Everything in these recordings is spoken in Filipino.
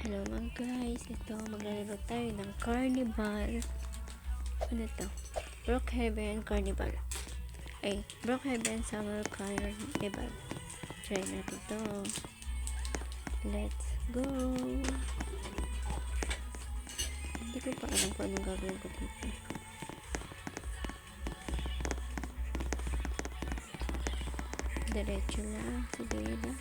Hello mga guys, ito maglalaro tayo ng carnival. Ano to? Brookhaven Carnival. Brookhaven Summer Carnival. Try natin to. Let's go. Hindi ko pa alam kung anong gagawin ko dito. Diretso lang. Sige lang.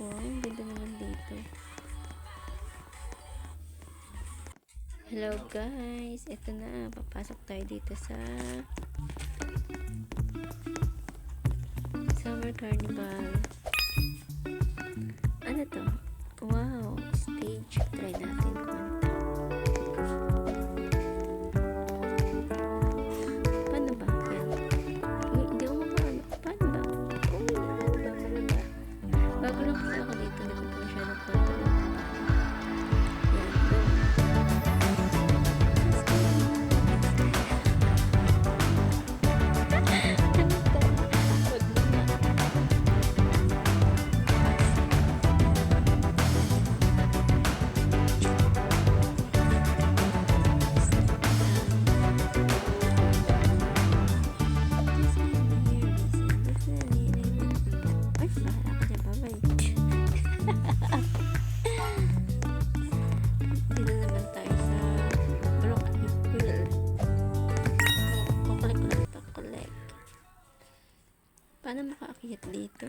Wow, ang ganda naman dito. Hello guys, ito na, papasok tayo dito sa Summer Carnival. Ano to? Wow, stage. Try natin kumanta. Paano ba? Yan. Uy, hindi ako makaano. Paano ba? Uy, paano ba? Bago lang kasi ako dito, hindi ko po siya nagkwento ng paano. Yan, go. Paano makaakyat dito?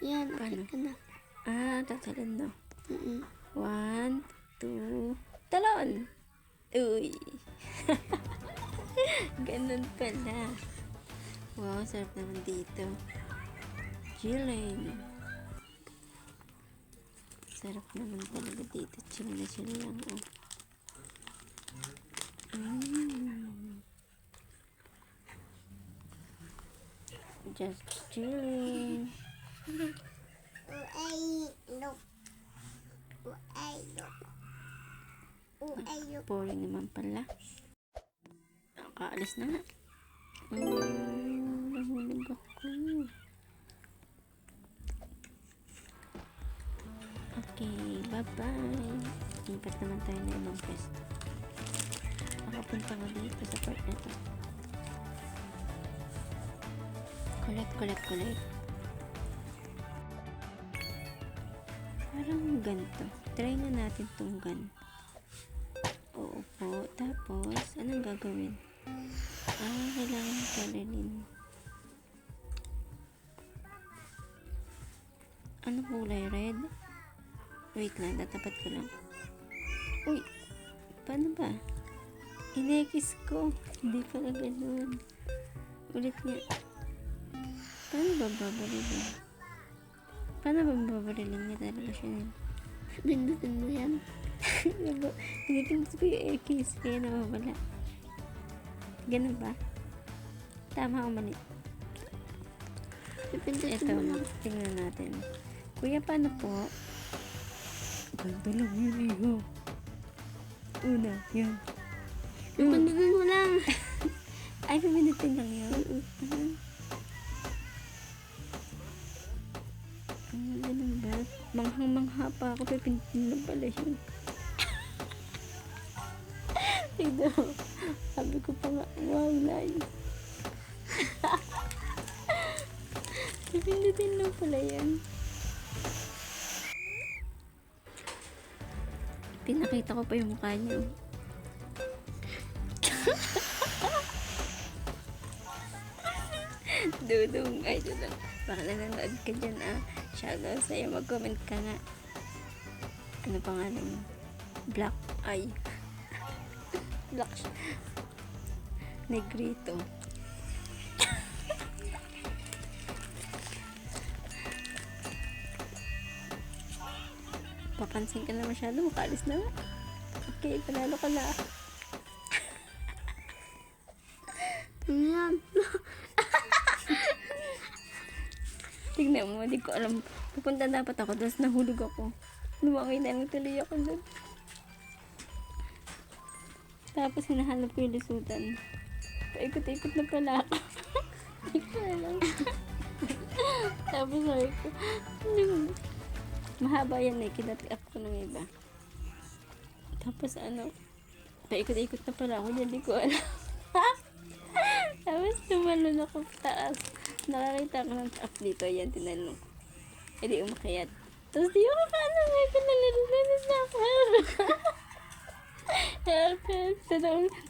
Yan, Paano? ka na. Tatalon na. 1, 2, talon! Uy! Ganun pala. Wow, sarap naman dito. Chilling. Sarap naman talaga dito. Chill na chill lang. Oh. Just chilling. Boring naman pala. Nakaalis na nga. Nahulog ako. Okay, bye-bye. Lipat naman tayo na ibang pwesto. Makapunta ko dito sa part na to. Collect. Parang ganito. Try na natin tong gun. Oo po. Tapos, anong gagawin? Kailangan palalin. Anong kulay? Red? Wait lang, tatapat ko lang. Uy! Paano ba? Inekis ko. Hindi pala ganun. Ulit nga. Paano ba babarilin? Paano ba babarilin niya talaga siya? Pindutin mo yan. Pinipindot ko yung X. Kaya nawawala. Ganun ba? Tama o mali? Pipindutin Ito, mo lang. tingnan natin. Kuya, paano po? Ganto lang yun, iho. Una, yan. Pipindutin mo lang. Ay, pipindutin lang yun. Ganun ba? Manghang-mangha pa ako. Pipindutin lang pala yun. Ito. Sabi ko pa nga, wow, nice. Pipindutin lang pala yan. Pinakita ko pa yung mukha niya. Dudong, ay dudong. Baka nanonood ka dyan shoutout sa'yo, mag-comment ka nga. Ano pangalan mo? Black Eye. Black Negrito. Papansin ka na masyado, makalis na nga. Okay, panalo ka na. Yan. Tignan mo, hindi ko alam. Pupunta dapat ako, tapos nahulog ako. Lumangoy na lang tuloy ako doon. Tapos hinahanap ko yung lusutan. Paikot-ikot na pala ako. Hindi ko Tapos sabi ko, "Ano?" Mahaba yan eh, kinat-up ko ng iba. Tapos ano, paikot-ikot na pala ako, hindi ko alam. Tapos tumalon ako taas. Nakakita ko ng up dito, yan, tinalong. E di umakyat. Tapos di ako paano, may pinalalalas na ako. Help, help.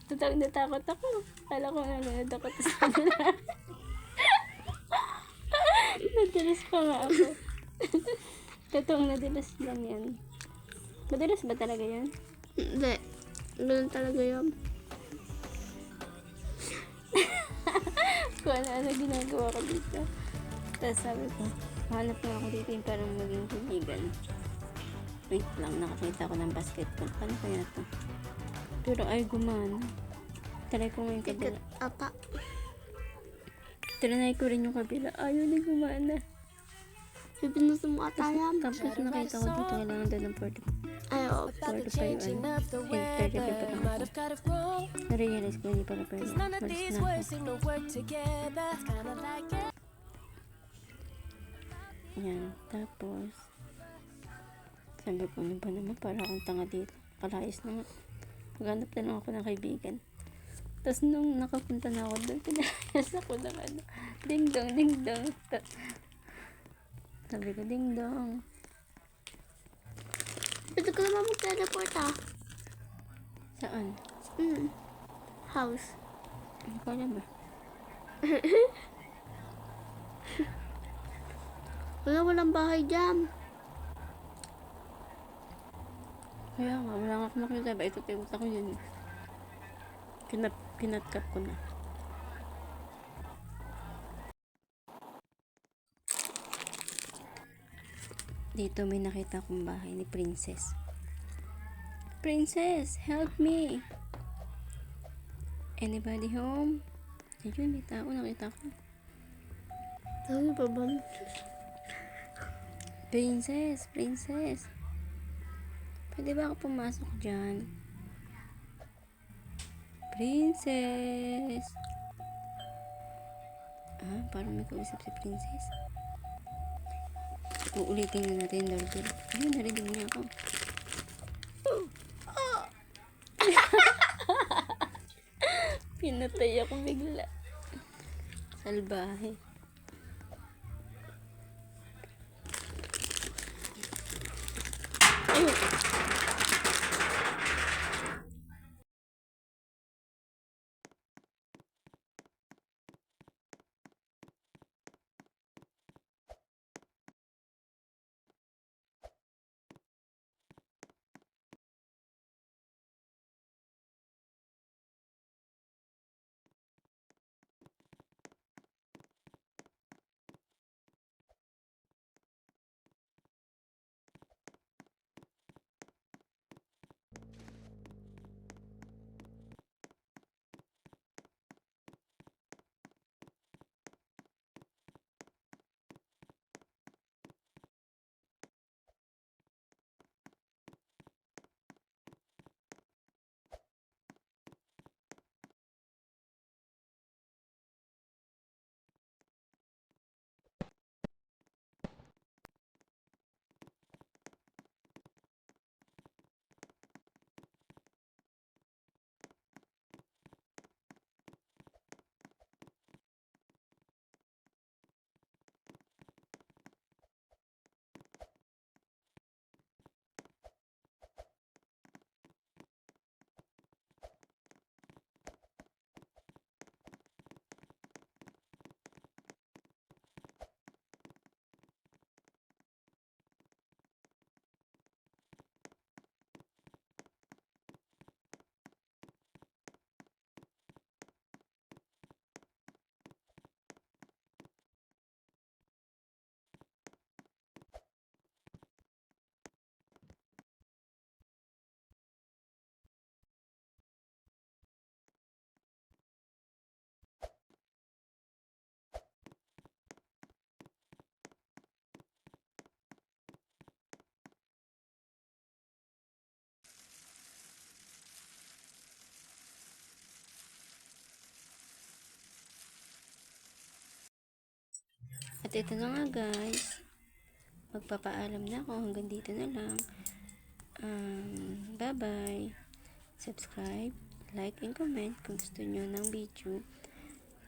Totoong natakot ako. Kala ko nalunod ako. Tapos nadalas pa nga ako. Totoong nadalas lang yan. Madalas ba talaga yan? Hindi. Ganun talaga yun. Kung ano-ano ginagawa ko dito. Tapos sabi ko, hanap nga ako dito yung parang maging kaibigan. Wait lang, nakakita ko ng basketball. Paano kaya to? Pero ay gumana. Try ko nga yung kabila. Ticket ata. Trinay ko rin yung kabila. Ayaw na gumana. Pipinusin mo ata yan. Tapos nakita ko dito kailangan doon ng 40. Ay, oo. 45 and 35 pa lang ako. Na-realize ko hindi pala pwede. Malis na ako. Yan. Tapos sabi ko, ano ba naman? Para akong tanga dito. Kalayos na nga. Maghanap na lang ako ng kaibigan. Tapos nung nakapunta na ako doon, pinayas ako ng ano. Ding dong, ding dong. Sabi ko, ding dong. Pwede ko naman mag-teleport ah. Saan? House. Ano ka alam ba? Walang bahay dyan. Kaya nga, wala nga akong makita. Ba, ikot-ikot ako yun. Kinatkap ko na. Dito may nakita akong bahay ni Princess. Princess, help me! Anybody home? Ayun, may tao. Nakita ko. Ano pa ba? Princess, princess. Pwede ba ako pumasok dyan? Princess! Ah, parang may kausap si Princess. Uulitin na natin yung doorbell. Ayun, narinig niya ako. Pinatay ako bigla. Salbahe. At ito na nga guys, magpapaalam na ako, hanggang dito na lang. Bye bye. Subscribe, like, and comment kung gusto nyo ng video.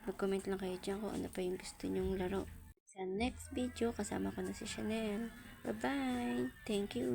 Mag-comment lang kayo dyan kung ano pa yung gusto nyong laro. Sa next video, kasama ko na si Chanel. Bye bye. Thank you.